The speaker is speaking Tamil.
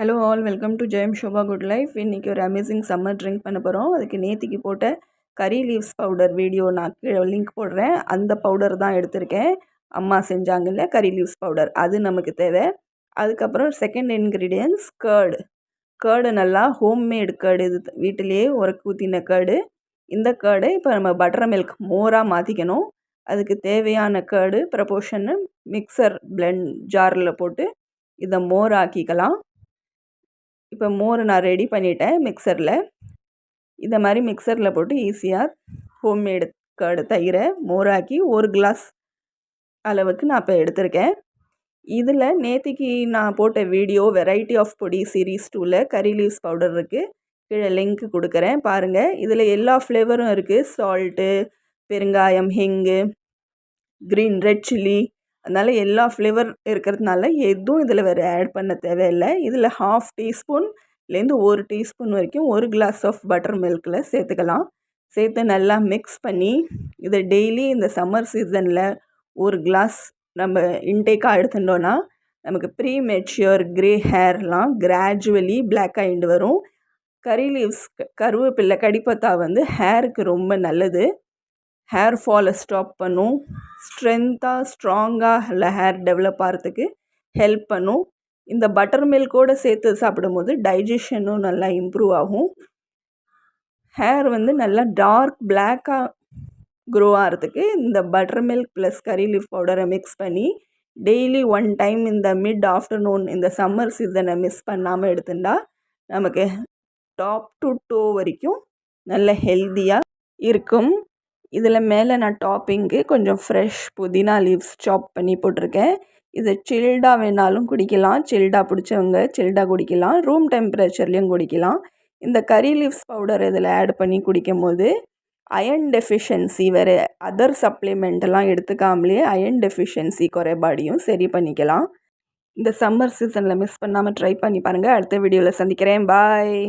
Hello all, welcome to Jeyam Shobha good life. இன்றைக்கி ஒரு அமேசிங் சம்மர் ட்ரிங்க் பண்ண போகிறோம். அதுக்கு நேத்திக்கு போட்ட கறி லீவ்ஸ் பவுடர் வீடியோ நான் கீழே லிங்க் போடுறேன். அந்த பவுடர் தான் எடுத்திருக்கேன். அம்மா செஞ்சாங்கல்ல கறி லீவ்ஸ் பவுடர், அது நமக்கு தேவை. அதுக்கப்புறம் செகண்ட் இன்க்ரீடியன்ஸ் கேர்டு நல்லா ஹோம்மேடு கேர்டு, இது வீட்டிலேயே உரக்கு ஊற்றின கேர்டு. இந்த கேர்டை இப்போ நம்ம பட்டர் மில்க் மோராக மாற்றிக்கணும். அதுக்கு தேவையான கேர்டு ப்ரப்போர்ஷன்னு மிக்சர் பிளெண்ட் ஜாரில் போட்டு இதை மோர் ஆக்கிக்கலாம். இப்போ மோர் நான் ரெடி பண்ணிட்டேன் மிக்சரில். இதை மாதிரி மிக்சரில் போட்டு ஈஸியாக ஹோம்மேடு கேர்டு தயிரை மோராக்கி 1 கிளாஸ் அளவுக்கு நான் இப்போ எடுத்திருக்கேன். இதில் நேத்திக்கு நான் போட்ட வீடியோ வெரைட்டி ஆஃப் பொடி சீரீஸ் 2ல் கறி லீவ்ஸ் பவுடர் இருக்குது. கீழே லிங்க் கொடுக்குறேன் பாருங்கள். இதில் எல்லா ஃப்ளேவரும் இருக்குது. சால்ட்டு, பெருங்காயம், ஹிங்கு, ரெட் சில்லி, அதனால் எல்லா ஃப்ளேவர் இருக்கிறதுனால எதுவும் இதில் வேறு ஆட் பண்ண தேவையில்லை. இதில் 1/2 டீஸ்பூன்லேருந்து 1 டீஸ்பூன் வரைக்கும் 1 கிளாஸ் ஆஃப் பட்டர் மில்கில் சேர்த்துக்கலாம். சேர்த்து நல்லா மிக்ஸ் பண்ணி இதை டெய்லி இந்த சம்மர் சீசனில் 1 கிளாஸ் நம்ம இன்டேக்காக எடுத்துட்டோன்னா நமக்கு ப்ரீ மெச்சூர் க்ரே ஹேர்லாம் கிராஜுவலி பிளாக் ஆகிட்டு வரும். கறி லீவ்ஸ் கருவேப்பில்லை கடிப்பத்தா ஹேருக்கு ரொம்ப நல்லது. ஹேர் ஃபாலை ஸ்டாப் பண்ணும். ஸ்ட்ரென்த்தாக ஸ்ட்ராங்காக ஹேர் டெவலப் ஆகிறதுக்கு ஹெல்ப் பண்ணும். இந்த பட்டர் மில்கோடு சேர்த்து சாப்பிடும்போது டைஜஷனும் நல்லா இம்ப்ரூவ் ஆகும். ஹேர் நல்லா டார்க் பிளாக்காக க்ரோ ஆகிறதுக்கு இந்த பட்டர் மில்க் ப்ளஸ் கறி லீஃப் பவுடரை மிக்ஸ் பண்ணி டெய்லி 1 டைம் இந்த மிட் ஆஃப்டர்நூன் இந்த சம்மர் சீசனை மிஸ் பண்ணாமல் எடுத்துட்டா நமக்கு டாப் டு டோ வரைக்கும் நல்ல ஹெல்த்தியாக இருக்கும். இதில் மேலே நான் டாப்பிங்க்கு கொஞ்சம் ஃப்ரெஷ் புதினா லீவ்ஸ் சாப் பண்ணி போட்டிருக்கேன். இதை சில்டாக வேணாலும் குடிக்கலாம். சில்டாக பிடிச்சவங்க சில்டாக குடிக்கலாம், ரூம் டெம்பரேச்சர்லேயும் குடிக்கலாம். இந்த கறி லீவ்ஸ் பவுடர் இதில் ஆட் பண்ணி குடிக்கும் போது அயர்ன் டெஃபிஷியன்சி, வேறு அதர் சப்ளிமெண்ட்டெல்லாம் எடுத்துக்காமலே அயர்ன் டெஃபிஷியன்சி குறைபாடையும் சரி பண்ணிக்கலாம். இந்த சம்மர் சீசனில் மிஸ் பண்ணாமல் ட்ரை பண்ணி பாருங்கள். அடுத்த வீடியோவில் சந்திக்கிறேன். பாய்.